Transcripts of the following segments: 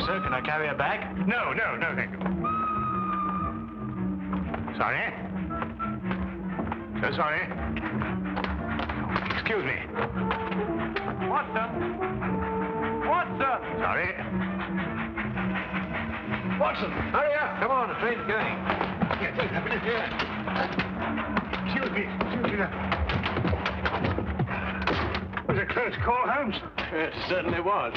sir. Can I carry her back? No, thank you. Sorry. So sorry. Excuse me. What, sir? What, sir? Sorry. Watson, hurry up. Come on, the train's going. Yes, wait a minute here. Excuse me. Was it a close call, Holmes? It certainly was.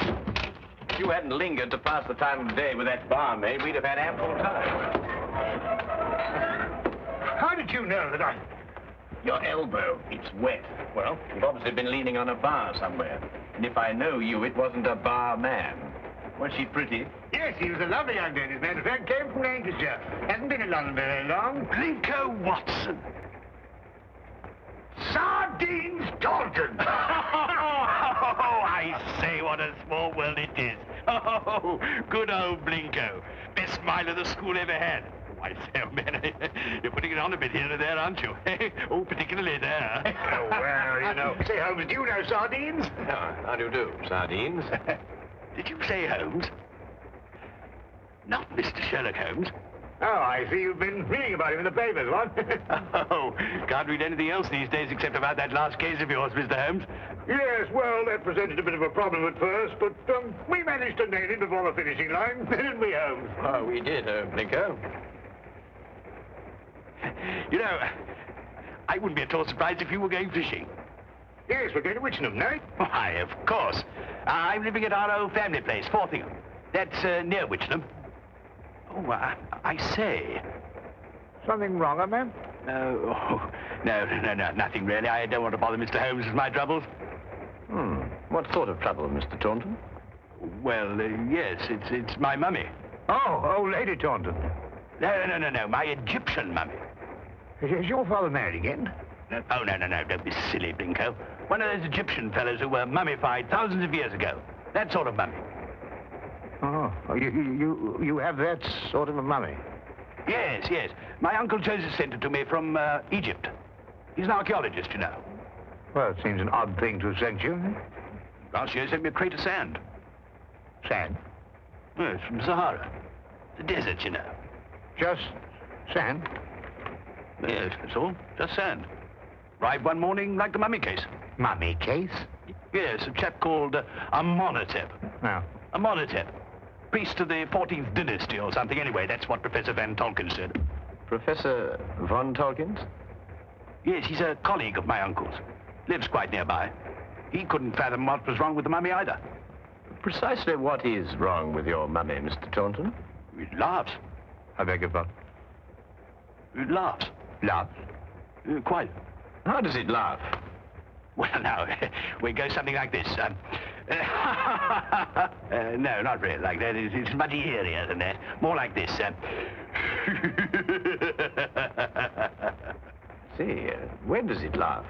If you hadn't lingered to pass the time of day with that barmaid, we'd have had ample time. How did you know that I... Your elbow, it's wet. Well, you've obviously been leaning on a bar somewhere. And if I know you, it wasn't a bar man. Was she pretty? Yes, he was a lovely young lady. As a matter of fact, came from Lancashire. Hasn't been in London very long. Blinko Watson. Sardines Taunton. Oh, I say, what a small world it is. Oh, good old Blinko. Best smile of the school ever had. Oh, I say, oh, man, you're putting it on a bit here and there, aren't you? Oh, particularly there. Oh, well, you know. Say, Holmes, do you know sardines? How do you do? Sardines? Did you say Holmes? Not Mr. Sherlock Holmes. Oh, I see you've been reading about him in the papers, what? Oh, can't read anything else these days except about that last case of yours, Mr. Holmes. Yes, well, that presented a bit of a problem at first, but we managed to nail it before the finishing line, didn't we, Holmes? Oh, we did, Blinko. You know, I wouldn't be at all surprised if you were going fishing. Yes, we're going to Witchenham, no? Why, of course. I'm living at our old family place, Forthingham. That's near Witchenham. Oh, I say. Something wrong, ma'am? No, nothing really. I don't want to bother Mr. Holmes with my troubles. What sort of trouble, Mr. Taunton? Well, yes, it's my mummy. Oh, Lady Taunton. No, my Egyptian mummy. Is your father married again? No, don't be silly, Blinko. One of those Egyptian fellows who were mummified thousands of years ago. That sort of mummy. Oh, you have that sort of a mummy? Yes. My Uncle Joseph sent it to me from Egypt. He's an archaeologist, you know. Well, it seems an odd thing to have sent you. Last year he sent me a crate of sand. Sand? Yes, from Sahara. The desert, you know. Just sand? Yes, that's all. Just sand. Arrived one morning like the mummy case. Mummy case? Yes, a chap called Amenhotep. No. Amenhotep. Priest of the 14th dynasty or something. Anyway, that's what Professor Van Tolkien said. Professor Von Tolkien? Yes, he's a colleague of my uncle's. Lives quite nearby. He couldn't fathom what was wrong with the mummy either. Precisely what is wrong with your mummy, Mr. Taunton? It laughs. I beg your pardon? It laughs. Laughs? Quite. How does it laugh? Well, now, we go something like this. No, not really like that. It's much eerier than that. More like this. See, when does it laugh?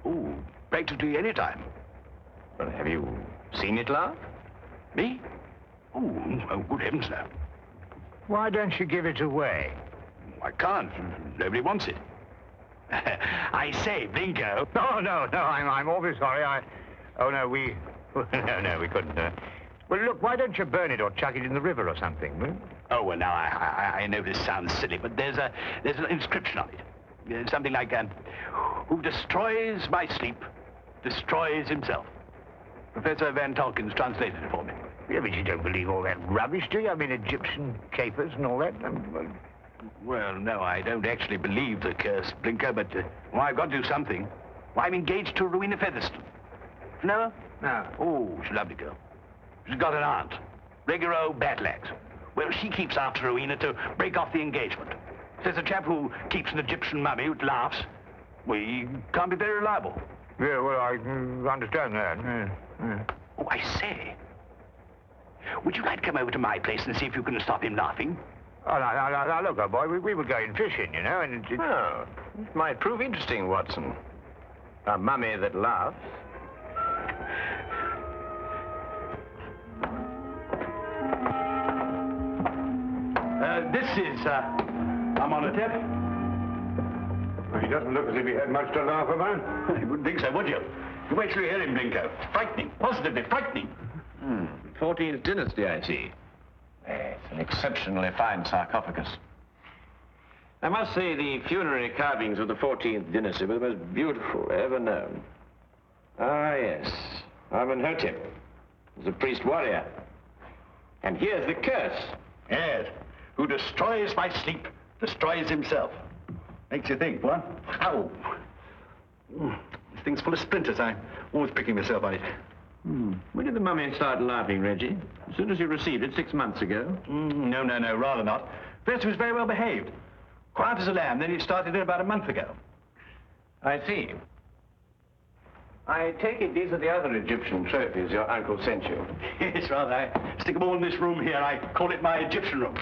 Oh, practically any time. Well, have you seen it laugh? Me? Oh, good heavens, no. Why don't you give it away? I can't. Nobody wants it. I say, Blinko. No, I'm awfully sorry. Oh, no, we couldn't. Well, look, why don't you burn it or chuck it in the river or something? Hmm? Oh, well, now, I know this sounds silly, but there's an inscription on it. Something like, who destroys my sleep, destroys himself. Professor Van Tolkien's translated it for me. Yeah, but you don't believe all that rubbish, do you? I mean, Egyptian capers and all that. Well, no, I don't actually believe the curse, Blinker, but I've got to do something. Well, I'm engaged to Rowena Featherstone. No? No. Oh, she's a lovely girl. She's got an aunt, regular old battle axe. Well, she keeps after Rowena to break off the engagement. There's a chap who keeps an Egyptian mummy who laughs. We can't be very reliable. Yeah, well, I understand that. Yeah. Oh, I say. Would you like to come over to my place and see if you can stop him laughing? Oh, now, look, old boy, we were going fishing, you know, and Oh, it might prove interesting, Watson. A mummy that laughs. This is, Amenhotep. Well, he doesn't look as if he had much to laugh about. You wouldn't think so, would you? You wait till you hear him, Blinko. Frightening, positively frightening. 14th dynasty, I see. It's an exceptionally fine sarcophagus. I must say the funerary carvings of the 14th dynasty were the most beautiful ever known. Ah, yes. Amenhotep was a priest warrior. And here's the curse. Yes. Who destroys by sleep, destroys himself. Makes you think, what? Ow. This thing's full of splinters. I'm always pricking myself on it. When did the mummy start laughing, Reggie? As soon as you received it 6 months ago? No, rather not. First, he was very well behaved. Quiet as a lamb, then he started it about a month ago. I see. I take it these are the other Egyptian trophies your uncle sent you. Yes, rather. I stick them all in this room here. I call it my Egyptian room.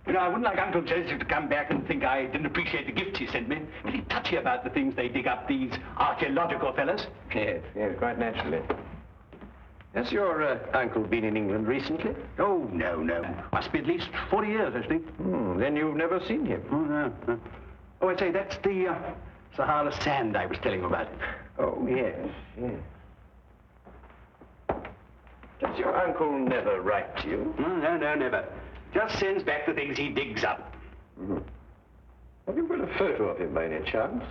You know, I wouldn't like Uncle Joseph to come back and think I didn't appreciate the gifts he sent me. Pretty touchy about the things they dig up, these archaeological fellas. Yes, quite naturally. Has your uncle been in England recently? Oh, no. Must be at least 40 years, I think. Then you've never seen him? Oh, no. Oh, I say, that's the Sahara sand I was telling you about. Oh, yes. Does your uncle never write to you? No, never. Just sends back the things he digs up. Have you got a photo of him by any chance?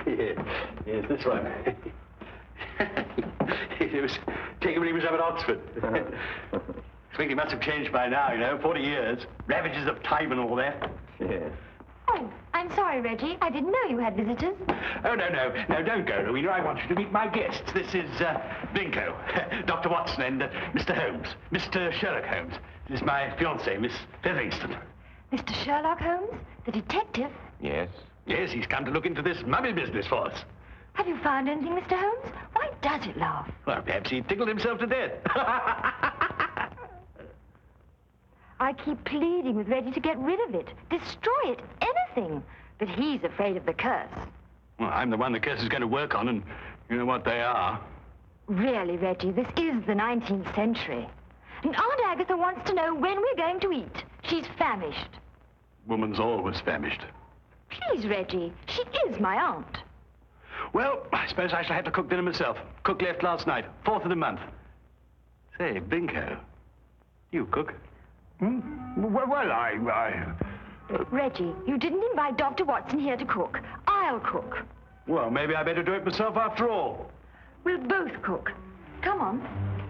Yes, this one. It was taken when he was up at Oxford. I think he must have changed by now, you know, 40 years. Ravages of time and all that. Yes. Oh, I'm sorry, Reggie. I didn't know you had visitors. Oh, no, don't go, Rowena. I want you to meet my guests. This is, Blinko, Dr. Watson, and Mr. Holmes, Mr. Sherlock Holmes. This is my fiancée, Miss Featherington. Mr. Sherlock Holmes, the detective? Yes. Yes, he's come to look into this mummy business for us. Have you found anything, Mr. Holmes? Why does it laugh? Well, perhaps he tickled himself to death. I keep pleading with Reggie to get rid of it, destroy it, anything. But he's afraid of the curse. Well, I'm the one the curse is going to work on, and you know what they are. Really, Reggie, this is the 19th century. And Aunt Agatha wants to know when we're going to eat. She's famished. Woman's always famished. Please, Reggie, she is my aunt. Well, I suppose I shall have to cook dinner myself. Cook left last night, 4th of the month. Say, Blinko, you cook? Well, I... Reggie, you didn't invite Dr. Watson here to cook. I'll cook. Well, maybe I better do it myself after all. We'll both cook. Come on.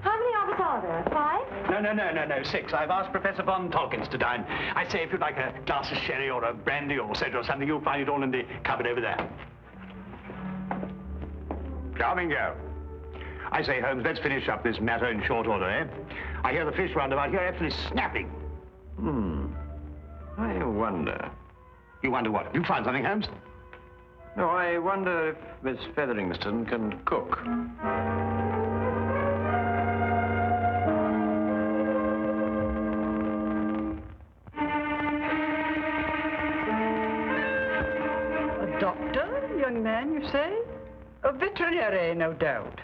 How many of us are there? 5? No, 6. I've asked Professor Von Tolkins to dine. I say, if you'd like a glass of sherry or a brandy or soda or something, you'll find it all in the cupboard over there. Charming girl. I say, Holmes, let's finish up this matter in short order, eh? I hear the fish round about here actually snapping. I wonder. You wonder what? You find something, Holmes? No, I wonder if Miss Featherington can cook. A doctor, young man, you say? A veterinary, no doubt.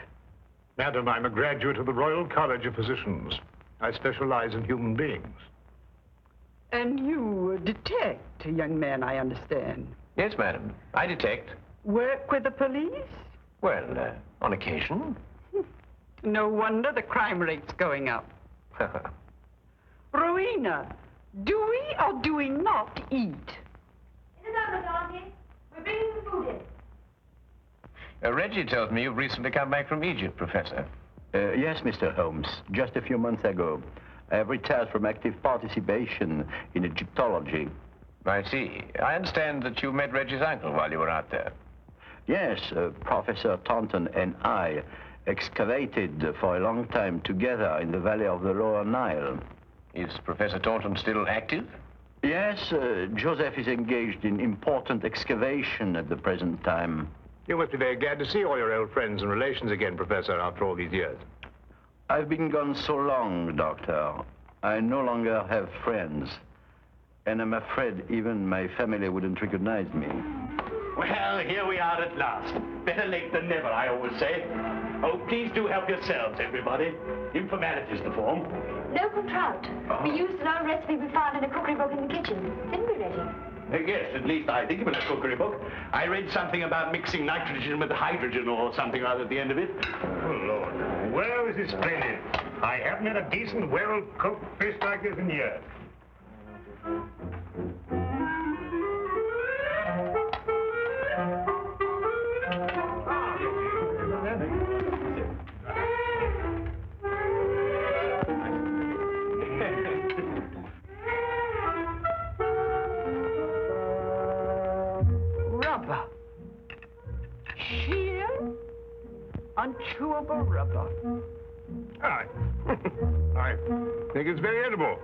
Madam, I'm a graduate of the Royal College of Physicians. I specialize in human beings. And you detect, young man, I understand. Yes, madam. I detect. Work with the police? Well, on occasion. No wonder the crime rate's going up. Rowena, do we or do we not eat? In the numbers, Auntie. We're bringing the food in. Reggie tells me you've recently come back from Egypt, Professor. Yes, Mr. Holmes. Just a few months ago. I have retired from active participation in Egyptology. I see. I understand that you met Reggie's uncle while you were out there. Yes, Professor Taunton and I excavated for a long time together in the valley of the Lower Nile. Is Professor Taunton still active? Yes, Joseph is engaged in important excavation at the present time. You must be very glad to see all your old friends and relations again, Professor, after all these years. I've been gone so long, Doctor. I no longer have friends. And I'm afraid even my family wouldn't recognize me. Well, here we are at last. Better late than never, I always say. Oh, please do help yourselves, everybody. Informalities to form. Local trout. We used an old recipe we found in a cookery book in the kitchen. Didn't we, Reggie? Yes, at least I think it was a cookery book. I read something about mixing nitrogen with hydrogen or something or other at the end of it. Oh, Lord. Well, this is splendid. I haven't had a decent, well-cooked fish like this in years. Rubber. Sheer, unchewable rubber. I think it's very edible.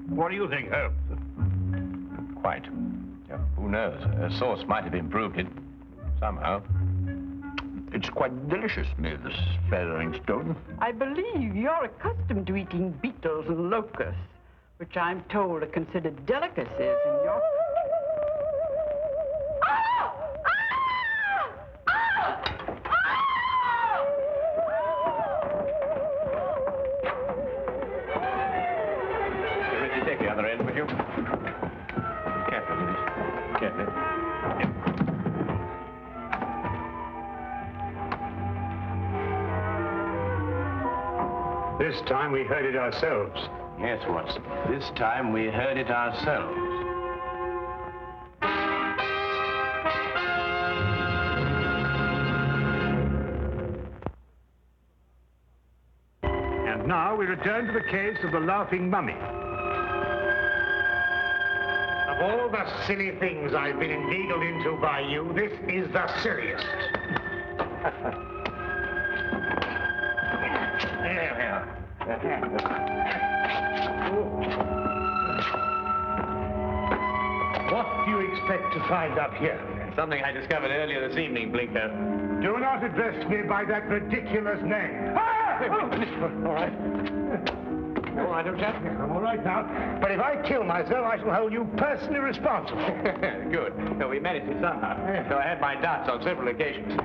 What do you think, Holmes? Quite. Yeah, who knows? A sauce might have improved it somehow. It's quite delicious, Miss Featheringstone. I believe you're accustomed to eating beetles and locusts, which I'm told are considered delicacies in your... Take the other end, would you? Carefully, please. Carefully. This time we heard it ourselves. Yes, Watson. This time we heard it ourselves. And now we return to the case of the Laughing Mummy. Of all the silly things I've been inveigled into by you, this is the silliest. There we are. What do you expect to find up here? Something I discovered earlier this evening, Blinker. Do not address me by that ridiculous name. Ah! All right. All right, old chap. I'm all right now. But if I kill myself, I shall hold you personally responsible. Good. So we managed it somehow. So I had my doubts on several occasions.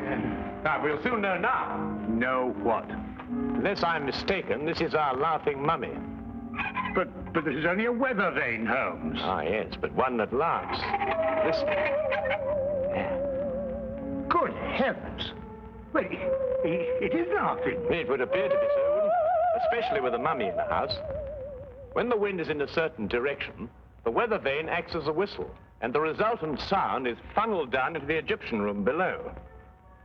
Now, we'll soon know now. Know what? Unless I'm mistaken, this is our laughing mummy. But this is only a weather vane, Holmes. Ah, yes, but one that laughs. Listen. Good heavens. Well, it is laughing. It would appear to be so, wouldn't it? Especially with a mummy in the house. When the wind is in a certain direction, the weather vane acts as a whistle, and the resultant sound is funneled down into the Egyptian room below.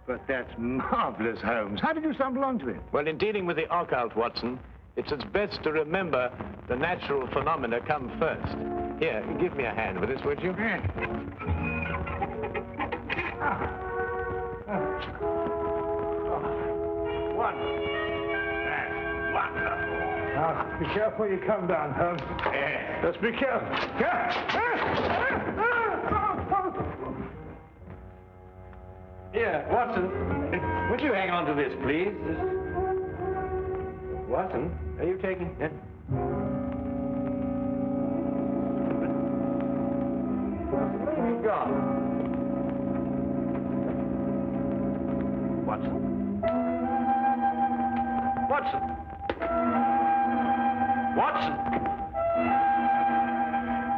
But that's marvelous, Holmes. How did you stumble onto it? Well, in dealing with the occult, Watson, it's as best to remember the natural phenomena come first. Here, give me a hand with this, would you? Wonderful. That's wonderful. Now, be careful when you come down, Holmes. Let's be careful. Here, Watson, would you hang on to this, please? Watson, are you taking... Yeah. He's gone. Watson. Watson. Watson.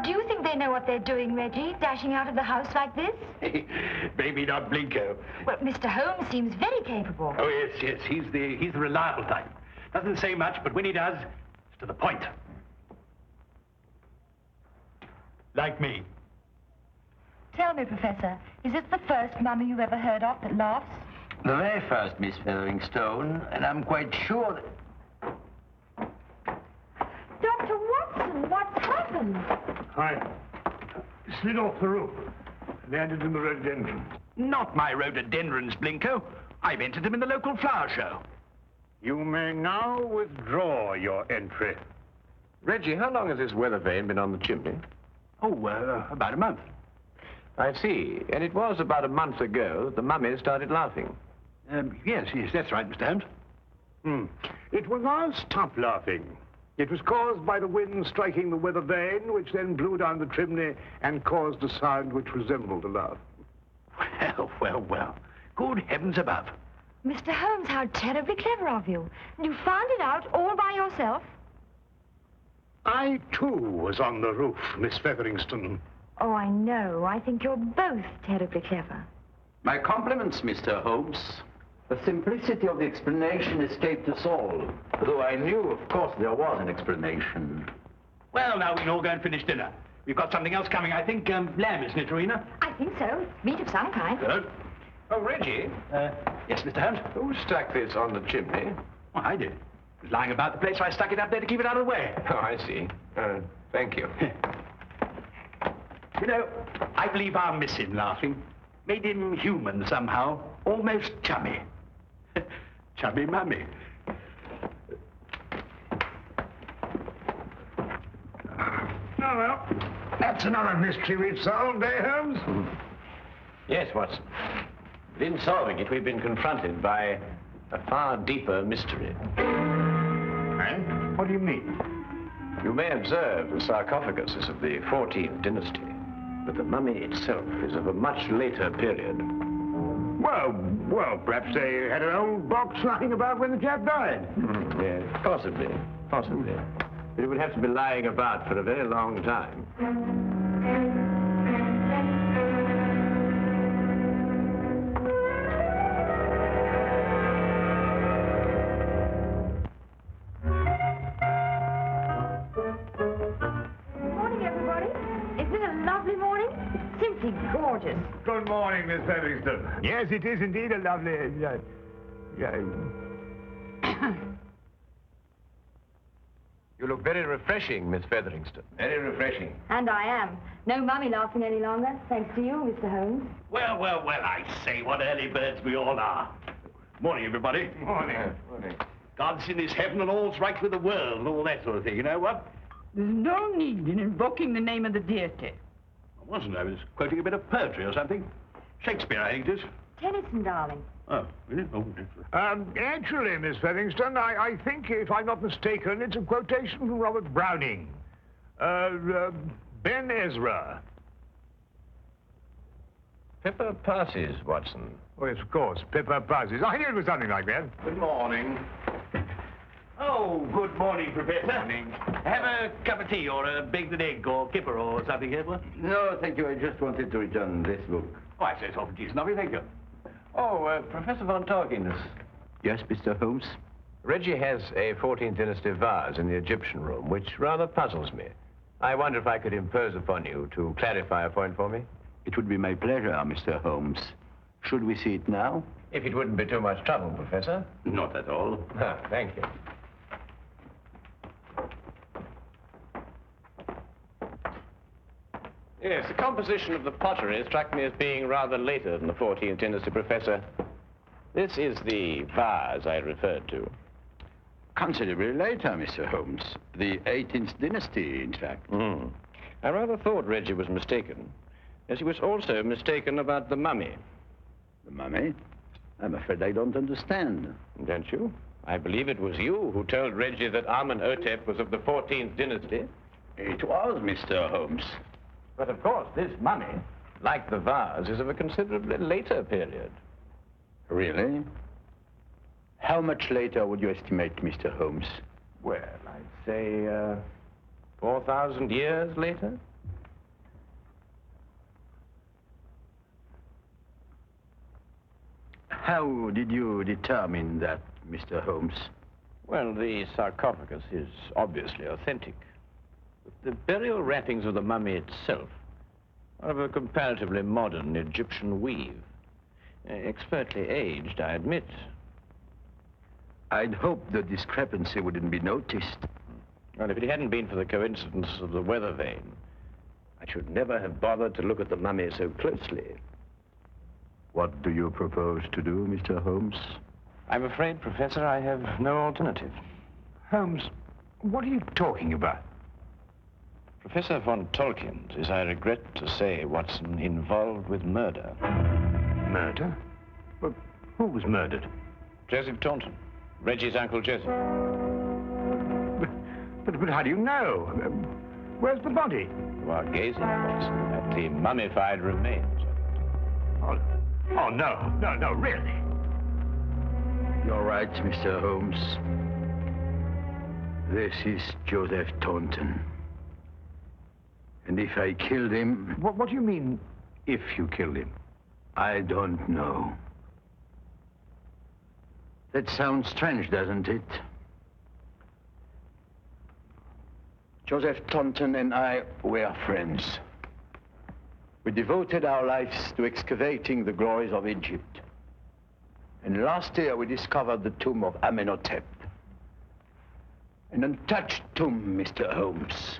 Do you think they know what they're doing, Reggie, dashing out of the house like this? Maybe not Blinko. Well, Mr. Holmes seems very capable. Oh, yes. He's the reliable type. Doesn't say much, but when he does, it's to the point. Like me. Tell me, Professor, is this the first mummy you've ever heard of that laughs? The very first, Miss Featheringstone, and I'm quite sure that... Dr. Watson, what's happened? I slid off the roof. Landed in the rhododendron. Not my rhododendrons, Blinko. I've entered them in the local flower show. You may now withdraw your entry. Reggie, how long has this weather vane been on the chimney? Oh, about a month. I see. And it was about a month ago that the mummy started laughing. Yes, that's right, Mr. Holmes. It will now stop laughing. It was caused by the wind striking the weather vane, which then blew down the chimney and caused a sound which resembled a laugh. Well. Good heavens above. Mr. Holmes, how terribly clever of you. You found it out all by yourself? I, too, was on the roof, Miss Featherington. Oh, I know. I think you're both terribly clever. My compliments, Mr. Holmes. The simplicity of the explanation escaped us all, though I knew, of course, there was an explanation. Well, now we can all go and finish dinner. We've got something else coming, I think. Lamb, isn't it, Rowena? I think so. Meat of some kind. Good. Oh, Reggie, Yes, Mr. Holmes? who stuck this on the chimney? Oh, I did. It was lying about the place, so I stuck it up there to keep it out of the way. Oh, I see. Thank you. You know, I believe I'll miss him laughing. Made him human somehow. Almost chummy. Chummy mummy. Oh, well, that's another mystery we've solved, eh, Holmes? Yes, Watson. But in solving it, we've been confronted by a far deeper mystery. And? What do you mean? You may observe the sarcophagus is of the 14th dynasty, but the mummy itself is of a much later period. Well, perhaps they had an old box lying about when the chap died. Yes, possibly. But it would have to be lying about for a very long time. Good morning, everybody. Isn't it a lovely morning? It's simply gorgeous. Good morning, Miss Featherington. Yes, it is indeed a lovely... You look very refreshing, Miss Featherington. Very refreshing. And I am. No mummy laughing any longer, thanks to you, Mr. Holmes. Well, I say, what early birds we all are. Morning, everybody. Morning. Morning. God's in his heaven and all's right with the world and all that sort of thing, you know what? There's no need in invoking the name of the deity. I wasn't. I was quoting a bit of poetry or something. Shakespeare, I think it is. Tennyson, darling. Oh, really? Oh, yes. Actually, Miss Featherington, I think, if I'm not mistaken, it's a quotation from Robert Browning. Ben Ezra. Pippa passes, Watson. Oh, yes, of course, Pippa passes. I knew it was something like that. Good morning. Oh, good morning, Professor. Morning. Have a cup of tea or a baked egg or kipper or something, Edward? No, thank you. I just wanted to return this book. Oh, I say it's awfully decent of you, thank you. Oh, Professor von Torkins. Yes, Mr. Holmes? Reggie has a 14th dynasty vase in the Egyptian room, which rather puzzles me. I wonder if I could impose upon you to clarify a point for me? It would be my pleasure, Mr. Holmes. Should we see it now? If it wouldn't be too much trouble, Professor. Not at all. Thank you. Yes, the composition of the pottery struck me as being rather later than the 14th dynasty, Professor. This is the vase I referred to. Considerably later, Mr. Holmes. The 18th dynasty, in fact. I rather thought Reggie was mistaken, as he was also mistaken about the mummy. The mummy? I'm afraid I don't understand. Don't you? I believe it was you who told Reggie that Amenhotep was of the 14th dynasty. It was, Mr. Holmes. But of course, this mummy, like the vase, is of a considerably later period. Really? How much later would you estimate, Mr. Holmes? Well, I'd say, 4,000 years later. How did you determine that, Mr. Holmes? Well, the sarcophagus is obviously authentic. The burial wrappings of the mummy itself are of a comparatively modern Egyptian weave. Expertly aged, I admit. I'd hoped the discrepancy wouldn't be noticed. Well, if it hadn't been for the coincidence of the weather vane, I should never have bothered to look at the mummy so closely. What do you propose to do, Mr. Holmes? I'm afraid, Professor, I have no alternative. Holmes, what are you talking about? Professor von Torkins is, I regret to say, Watson, involved with murder. Murder? But who was murdered? Joseph Taunton, Reggie's Uncle Joseph. But how do you know? Where's the body? You are gazing, Watson, at the mummified remains. Oh, no, really. You're right, Mr. Holmes. This is Joseph Taunton. And if I killed him... What do you mean, if you killed him? I don't know. That sounds strange, doesn't it? Joseph Taunton and I were friends. We devoted our lives to excavating the glories of Egypt. And last year we discovered the tomb of Amenhotep. An untouched tomb, Mr. Holmes.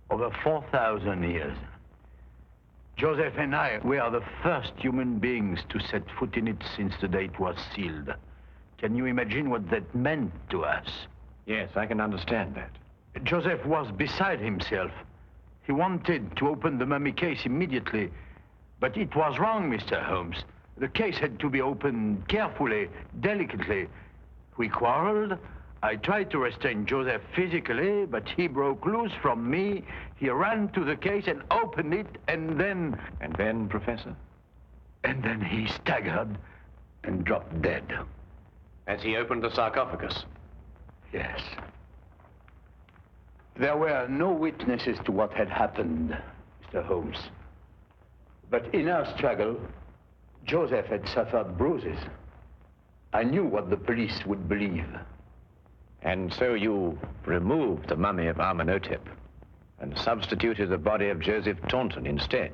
Over 4,000 years. Joseph and I were the first human beings to set foot in it since the day it was sealed. Can you imagine what that meant to us? Yes, I can understand that. Joseph was beside himself. He wanted to open the mummy case immediately, but it was wrong, Mr. Holmes. The case had to be opened carefully, delicately. We quarreled. I tried to restrain Joseph physically, but he broke loose from me. He ran to the case and opened it, and then... And then, Professor? And then he staggered and dropped dead. As he opened the sarcophagus? Yes. There were no witnesses to what had happened, Mr. Holmes. But in our struggle, Joseph had suffered bruises. I knew what the police would believe. And so you removed the mummy of Amenhotep and substituted the body of Joseph Taunton instead?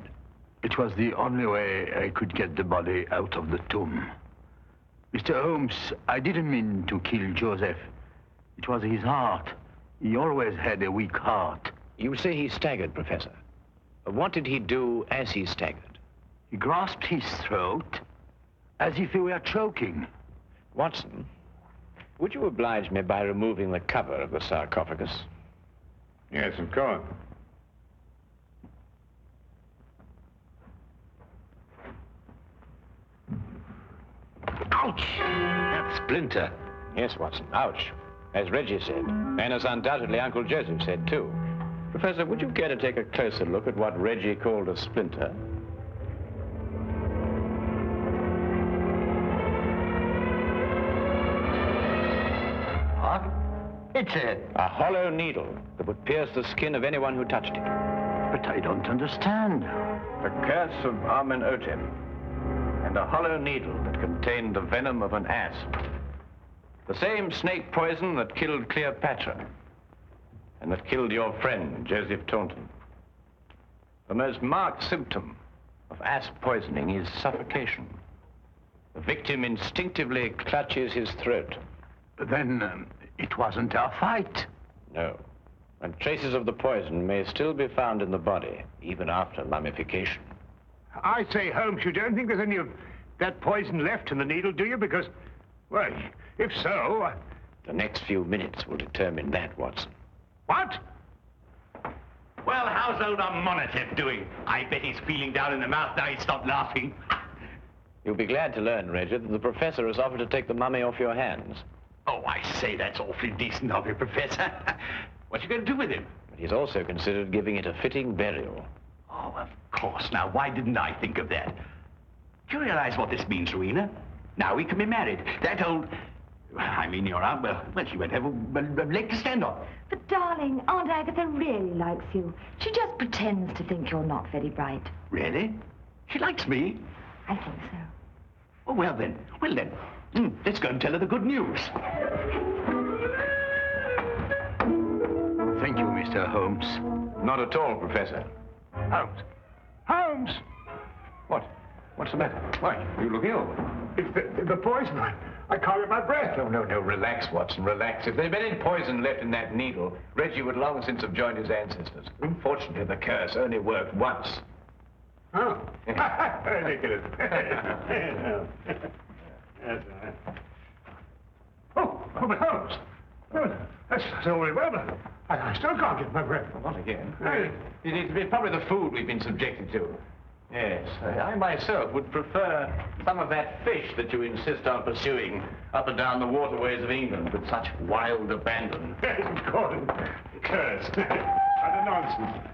It was the only way I could get the body out of the tomb. Mr. Holmes, I didn't mean to kill Joseph. It was his heart. He always had a weak heart. You say he staggered, Professor. What did he do as he staggered? He grasped his throat as if he were choking. Watson, would you oblige me by removing the cover of the sarcophagus? Yes, of course. Ouch! That splinter. Yes, Watson, ouch. As Reggie said, and as undoubtedly Uncle Joseph said, too. Professor, would you care to take a closer look at what Reggie called a splinter? What? It's a hollow needle that would pierce the skin of anyone who touched it. But I don't understand. The curse of Amenhotep. And a hollow needle that contained the venom of an asp. The same snake poison that killed Cleopatra and that killed your friend, Joseph Taunton. The most marked symptom of asp poisoning is suffocation. The victim instinctively clutches his throat. Then it wasn't our fight. No. And traces of the poison may still be found in the body, even after mummification. I say, Holmes, you don't think there's any of that poison left in the needle, do you? Because, well, if so... The next few minutes will determine that, Watson. What? Well, how's old Amenhotep doing? I bet he's feeling down in the mouth now he's stopped laughing. You'll be glad to learn, Reggie, that the professor has offered to take the mummy off your hands. Oh, I say, that's awfully decent of you, Professor. What you going to do with him? But he's also considered giving it a fitting burial. Oh, of course. Now, why didn't I think of that? Do you realize what this means, Rowena? Now we can be married. That old... I mean, your aunt, well, she won't have a leg to stand on. But, darling, Aunt Agatha really likes you. She just pretends to think you're not very bright. Really? She likes me? I think so. Oh, well then. Let's go and tell her the good news. Thank you, Mr. Holmes. Not at all, Professor. Holmes! Holmes! What? What's the matter? Why? You look ill. It's the poison. I can't get my breath. No. Relax, Watson, relax. If there'd been any poison left in that needle, Reggie would long since have joined his ancestors. Unfortunately, the curse only worked once. Oh. Ridiculous. Oh, but Holmes. No, that's all very well, but I still can't get my breath. Not again. It's probably the food we've been subjected to. Yes, I myself would prefer some of that fish that you insist on pursuing up and down the waterways of England with such wild abandon. Yes, of course. Curse. Utter nonsense.